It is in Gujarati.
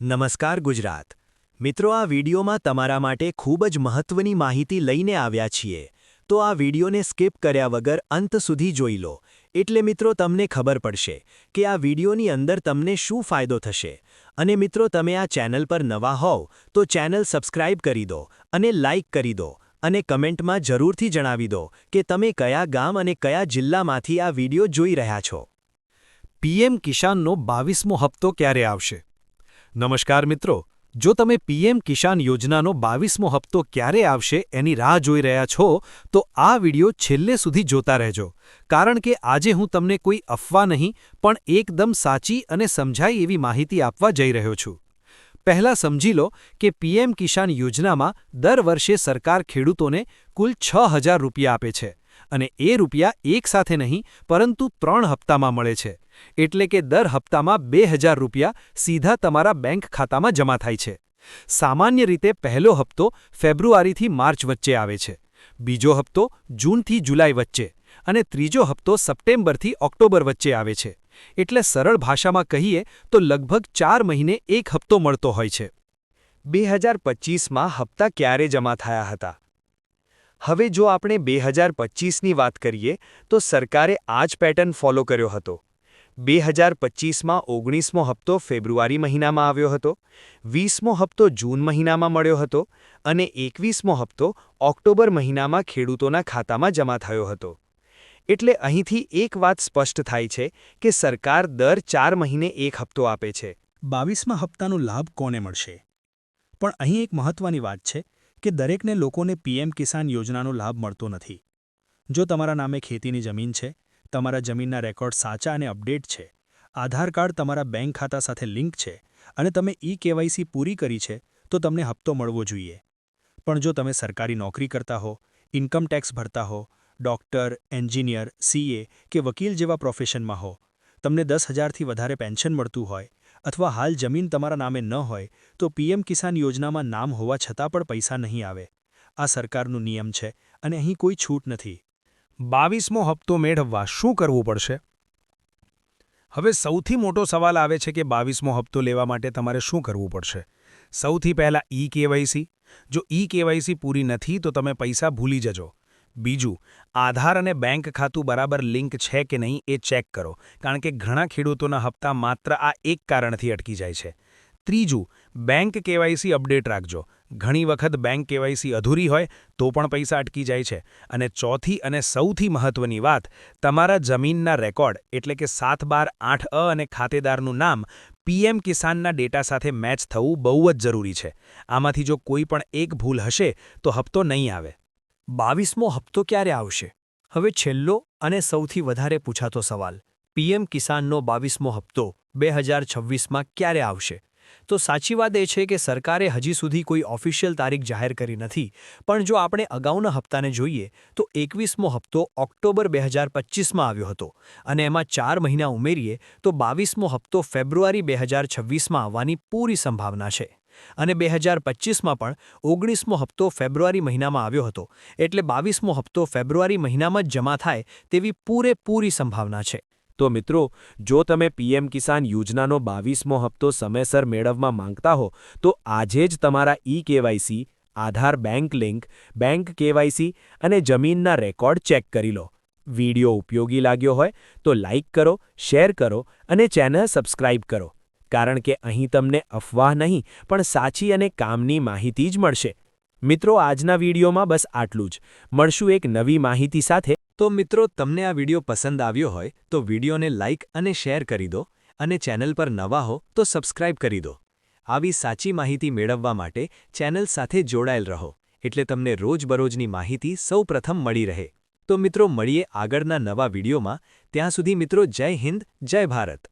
નમસ્કાર ગુજરાત મિત્રો આ વિડીયોમાં તમારા માટે ખૂબ જ મહત્વની માહિતી લઈને આવ્યા છીએ તો આ વિડીયોને સ્કીપ કર્યા વગર અંત સુધી જોઈ લો એટલે મિત્રો તમને ખબર પડશે કે આ વિડીયોની અંદર તમને શું ફાયદો થશે અને મિત્રો તમે આ ચેનલ પર નવા હોવ તો ચેનલ સબસ્ક્રાઇબ કરી દો અને લાઇક કરી દો અને કમેન્ટમાં જરૂરથી જણાવી દો કે તમે કયા ગામ અને કયા જિલ્લામાંથી આ વિડીયો જોઈ રહ્યા છો। પીએમ કિસાનનો 22મો હપ્તો ક્યારે આવશે? નમસ્કાર મિત્રો, જો તમે પીએમ કિસાન યોજનાનો 22મો હપ્તો ક્યારે આવશે એની રાહ જોઈ રહ્યા છો તો આ વિડિયો છેલ્લે સુધી જોતા રહેજો, કારણ કે આજે હું તમને કોઈ અફવા નહીં પણ એકદમ સાચી અને સમજાય એવી માહિતી આપવા જઈ રહ્યો છું। પહેલા સમજી લો કે પીએમ કિસાન યોજનામાં દર વર્ષે સરકાર ખેડૂતોને કુલ 6000 રૂપિયા આપે છે અને એ રૂપિયા એકસાથે નહીં પરંતુ 3 હપ્તામાં મળે છે, એટલે કે દર હપ્તામાં 2000 રૂપિયા સીધા તમારા બેંક ખાતામાં જમા થાય છે। સામાન્ય રીતે પહેલો હપ્તો ફેબ્રુઆરીથી માર્ચ વચ્ચે આવે છે, બીજો હપ્તો જૂનથી જુલાઈ વચ્ચે અને ત્રીજો હપ્તો સપ્ટેમ્બરથી ઓક્ટોબર વચ્ચે આવે છે, એટલે સરળ ભાષામાં કહીએ તો લગભગ 4 મહિને એક હપ્તો મળતો હોય છે। 2025માં હપ્તા ક્યારે જમા થયા હતા? હવે જો આપણે 2025ની વાત કરીએ તો સરકારે આ જ પેટર્ન ફોલો કર્યો હતો। 2025માં 19મો હપ્તો ફેબ્રુઆરી મહિનામાં આવ્યો હતો, 20મો હપ્તો જૂન મહિનામાં મળ્યો હતો અને 21મો હપ્તો ઓક્ટોબર મહિનામાં ખેડૂતોના ખાતામાં જમા થયો હતો। એટલે અહીંથી એક વાત સ્પષ્ટ થાય છે કે સરકાર દર 4 મહિને એક હપ્તો આપે છે। 22મા હપ્તાનો લાભ કોને મળશે? પણ અહીં એક મહત્વની વાત છે કે દરેકને લોકોને પીએમ કિસાન યોજનાનો લાભ મળતો નથી। જો તમારા નામે ખેતીની જમીન છે, તમારા જમીનના રેકોર્ડ સાચા અને અપડેટ છે, આધાર કાર્ડ તમારા બેંક ખાતા સાથે લિંક છે અને તમે કેવાયસી પૂરી કરી છે તો તમને હપ્તો મળવો જોઈએ। પણ જો તમે સરકારી નોકરી કરતા હો, ઇન્કમ ટેક્સ ભરતા હો, ડોક્ટર, એન્જિનિયર, સીએ કે વકીલ જેવા પ્રોફેશનમાં હો, તમને 10,000થી વધારે પેન્શન મળતું હોય અથવા હાલ જમીન તમારા નામે ન હોય તો પીએમ કિસાન યોજનામાં નામ હોવા છતાં પણ પૈસા નહીં આવે। આ સરકારનો નિયમ છે અને અહીં કોઈ છૂટ નથી। 22મો હપ્તો મેળવવા શું કરવું પડશે? હવે સૌથી મોટો સવાલ આવે છે કે 22મો હપ્તો લેવા માટે તમારે શું કરવું પડશે? સૌથી પહેલાં કેવાયસી। જો કેવાયસી પૂરી નથી તો તમે પૈસા ભૂલી જજો। બીજું, આધાર અને બેંક ખાતું બરાબર લિંક છે કે નહીં એ ચેક કરો, કારણ કે ઘણા ખેડૂતોના હપ્તા માત્ર આ એક કારણથી અટકી જાય છે। ત્રીજું, બેંક કેવાયસી અપડેટ રાખજો। ઘણી વખત બેંક કેવાયસી અધૂરી હોય તો પણ પૈસા અટકી જાય છે। અને ચોથી અને સૌથી મહત્વની વાત, તમારા જમીનના રેકોર્ડ એટલે કે 7/12 અને ખાતેદારનું નામ પીએમ કિસાનના ડેટા સાથે મેચ થવું બહુ જ જરૂરી છે। આમાંથી જો કોઈ પણ એક ભૂલ હશે તો હપ્તો નહીં આવે। 22મો હપ્તો ક્યારે આવશે? હવે છેલ્લો અને સૌથી વધારે પૂછાતો સવાલ, પીએમ કિસાનનો 22મો હપ્તો 2026માં ક્યારે આવશે? તો સાચી વાત એ છે કે સરકારે હજી સુધી કોઈ ઓફિશિયલ તારીખ જાહેર કરી નથી, પણ જો આપણે અગાઉના હપ્તાને જોઈએ તો 21મો હપ્તો ઓક્ટોબર 2025માં આવ્યો હતો અને એમાં 4 મહિના ઉમેરીએ તો 22મો હપ્તો ફેબ્રુઆરી 2026માં આવવાની પૂરી સંભાવના છે અને 2025માં પણ 19મો હપ્તો ફેબ્રુઆરી મહિનામાં આવ્યો હતો, એટલે 22મો હપ્તો ફેબ્રુઆરી મહિનામાં જ જમા થાય તેવી પૂરેપૂરી સંભાવના છે। તો મિત્રો, જો તમે પીએમ કિસાન યોજનાનો 22મો હપ્તો સમયસર મેળવવા માંગતા હો તો આજે જ તમારા કેવાયસી, આધાર બેંક લિંક, બેંક કેવાયસી અને જમીનના રેકોર્ડ ચેક કરી લો। વિડીયો ઉપયોગી લાગ્યો હોય તો લાઇક કરો, શેર કરો અને ચેનલ સબસ્ક્રાઇબ કરો, કારણ કે અહીં તમને અફવા નહીં પણ સાચી અને કામની માહિતી જ મળશે। મિત્રો, આજના વિડીયોમાં બસ આટલું જ। મળશું એક નવી માહિતી સાથે। તો મિત્રો, તમને આ વિડીયો પસંદ આવ્યો હોય તો વિડીયોને લાઇક અને શેર કરી દો અને ચેનલ પર નવા હો તો સબસ્ક્રાઇબ કરી દો। આવી સાચી માહિતી મેળવવા માટે ચેનલ સાથે જોડાયેલ રહો, એટલે તમને રોજબરોજની માહિતી સૌપ્રથમ મળી રહે। તો મિત્રો, મળીએ આગળના નવા વિડીયોમાં। ત્યાં સુધી મિત્રો, જય હિન્દ, જય ભારત।